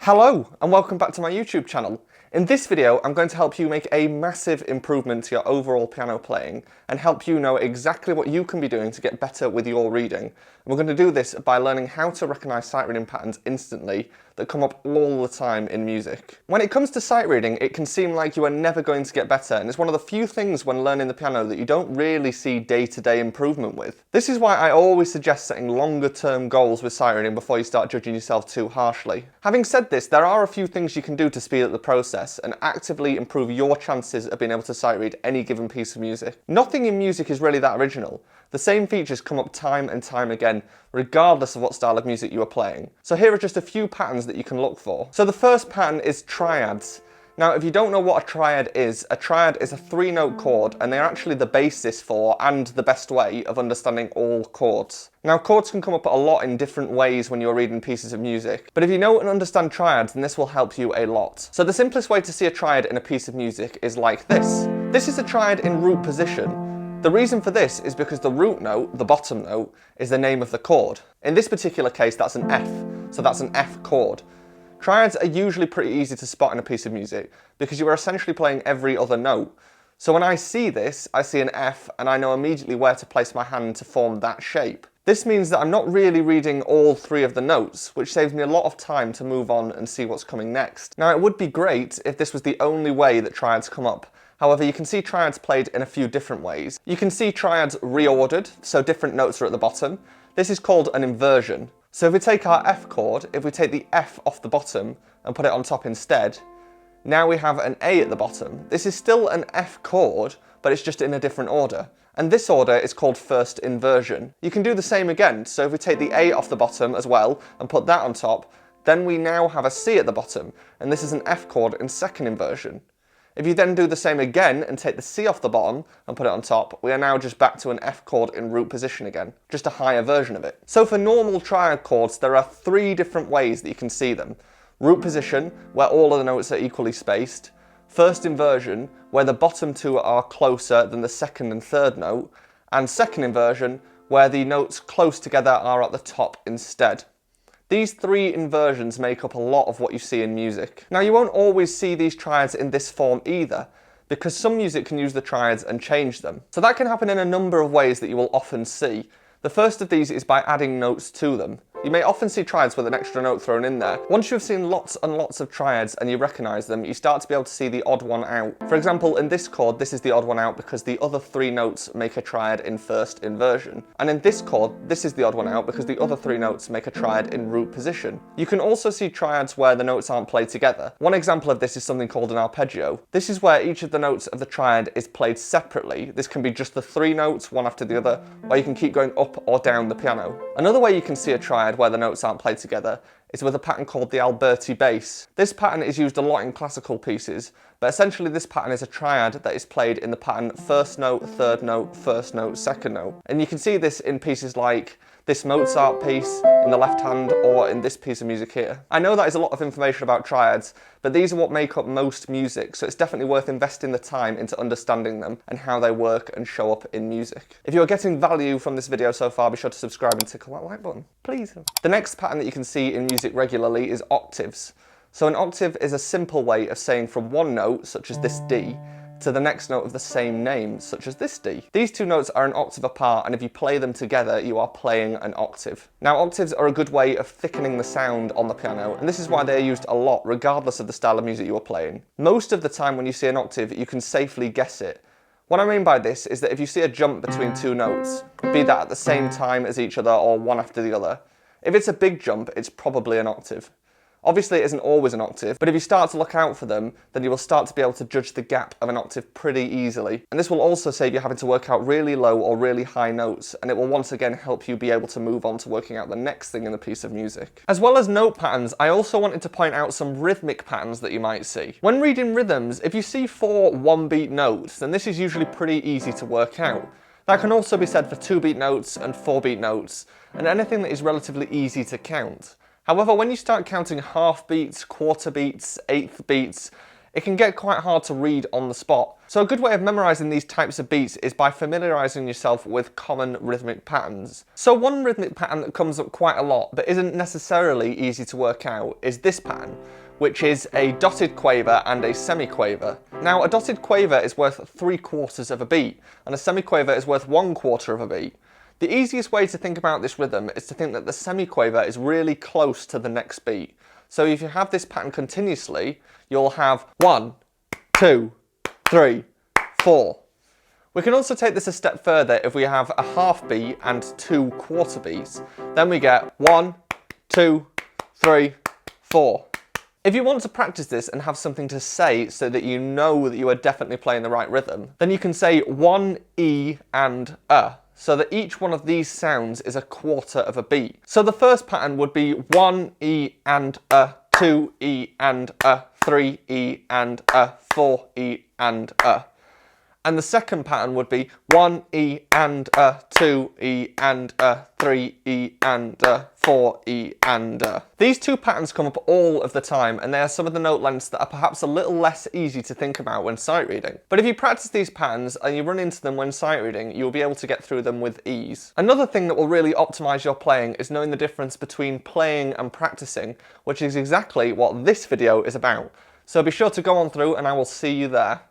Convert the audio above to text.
Hello and welcome back to my YouTube channel. In this video I'm going to help you make a massive improvement to your overall piano playing and help you know exactly what you can be doing to get better with your reading. And we're going to do this by learning how to recognise sight reading patterns instantly that come up all the time in music. When it comes to sight reading, it can seem like you are never going to get better, and it's one of the few things when learning the piano that you don't really see day-to-day improvement with. This is why I always suggest setting longer term goals with sight reading before you start judging yourself too harshly. Having said this, there are a few things you can do to speed up the process and actively improve your chances of being able to sight read any given piece of music. Nothing in music is really that original. The same features come up time and time again, regardless of what style of music you are playing. So here are just a few patterns that you can look for. So the first pattern is triads. Now, if you don't know what a triad is a 3-note chord, and they're actually the basis for and the best way of understanding all chords. Now, chords can come up a lot in different ways when you're reading pieces of music, but if you know and understand triads, then this will help you a lot. So the simplest way to see a triad in a piece of music is like this. This is a triad in root position. The reason for this is because the root note, the bottom note, is the name of the chord. In this particular case, that's an F, so that's an F chord. Triads are usually pretty easy to spot in a piece of music because you are essentially playing every other note. So when I see this, I see an F and I know immediately where to place my hand to form that shape. This means that I'm not really reading all three of the notes, which saves me a lot of time to move on and see what's coming next. Now, it would be great if this was the only way that triads come up. However, you can see triads played in a few different ways. You can see triads reordered, so different notes are at the bottom. This is called an inversion. So if we take our F chord, if we take the F off the bottom and put it on top instead, now we have an A at the bottom. This is still an F chord, but it's just in a different order. And this order is called first inversion. You can do the same again. So if we take the A off the bottom as well and put that on top, then we now have a C at the bottom, and this is an F chord in second inversion. If you then do the same again and take the C off the bottom and put it on top, we are now just back to an F chord in root position again, just a higher version of it. So for normal triad chords, there are 3 different ways that you can see them. Root position, where all of the notes are equally spaced. First inversion, where the bottom 2 are closer than the second and third note. And second inversion, where the notes close together are at the top instead. These 3 inversions make up a lot of what you see in music. Now, you won't always see these triads in this form either, because some music can use the triads and change them. So that can happen in a number of ways that you will often see. The first of these is by adding notes to them. You may often see triads with an extra note thrown in there. Once you've seen lots and lots of triads and you recognise them, you start to be able to see the odd one out. For example, in this chord, this is the odd one out because the other 3 notes make a triad in first inversion. And in this chord, this is the odd one out because the other 3 notes make a triad in root position. You can also see triads where the notes aren't played together. One example of this is something called an arpeggio. This is where each of the notes of the triad is played separately. This can be just the 3 notes, one after the other, or you can keep going up or down the piano. Another way you can see a triad where the notes aren't played together is with a pattern called the Alberti bass. This pattern is used a lot in classical pieces, but essentially this pattern is a triad that is played in the pattern first note, third note, first note, second note. And you can see this in pieces like this Mozart piece in the left hand or in this piece of music here. I know that is a lot of information about triads, but these are what make up most music, so it's definitely worth investing the time into understanding them and how they work and show up in music. If you're getting value from this video so far, be sure to subscribe and tickle that like button, please. The next pattern that you can see in music regularly is octaves. So an octave is a simple way of saying from one note, such as this D, to the next note of the same name, such as this D. These 2 notes are an octave apart, and if you play them together, you are playing an octave. Now, octaves are a good way of thickening the sound on the piano, and this is why they're used a lot, regardless of the style of music you are playing. Most of the time when you see an octave, you can safely guess it. What I mean by this is that if you see a jump between 2 notes, be that at the same time as each other or one after the other, if it's a big jump, it's probably an octave. Obviously it isn't always an octave, but if you start to look out for them, then you will start to be able to judge the gap of an octave pretty easily. And this will also save you having to work out really low or really high notes, and it will once again help you be able to move on to working out the next thing in the piece of music. As well as note patterns, I also wanted to point out some rhythmic patterns that you might see. When reading rhythms, if you see 4 1-beat notes, then this is usually pretty easy to work out. That can also be said for 2-beat notes and 4-beat notes, and anything that is relatively easy to count. However, when you start counting half beats, quarter beats, eighth beats, it can get quite hard to read on the spot. So a good way of memorising these types of beats is by familiarising yourself with common rhythmic patterns. So one rhythmic pattern that comes up quite a lot but isn't necessarily easy to work out is this pattern, which is a dotted quaver and a semiquaver. Now a dotted quaver is worth 3/4 of a beat and a semiquaver is worth 1/4 of a beat. The easiest way to think about this rhythm is to think that the semiquaver is really close to the next beat. So if you have this pattern continuously, you'll have 1, 2, 3, 4. We can also take this a step further if we have a half beat and 2 quarter beats. Then we get 1, 2, 3, 4. If you want to practice this and have something to say so that you know that you are definitely playing the right rhythm, then you can say 1 E and so that each one of these sounds is a quarter of a beat. So the first pattern would be 1 E and 2 E and 3 E and 4 E and And the second pattern would be 1 E and 2 E and 3 E and 4 E and These two patterns come up all of the time, and they are some of the note lengths that are perhaps a little less easy to think about when sight reading. But if you practice these patterns and you run into them when sight reading, you'll be able to get through them with ease. Another thing that will really optimise your playing is knowing the difference between playing and practicing, which is exactly what this video is about. So be sure to go on through and I will see you there.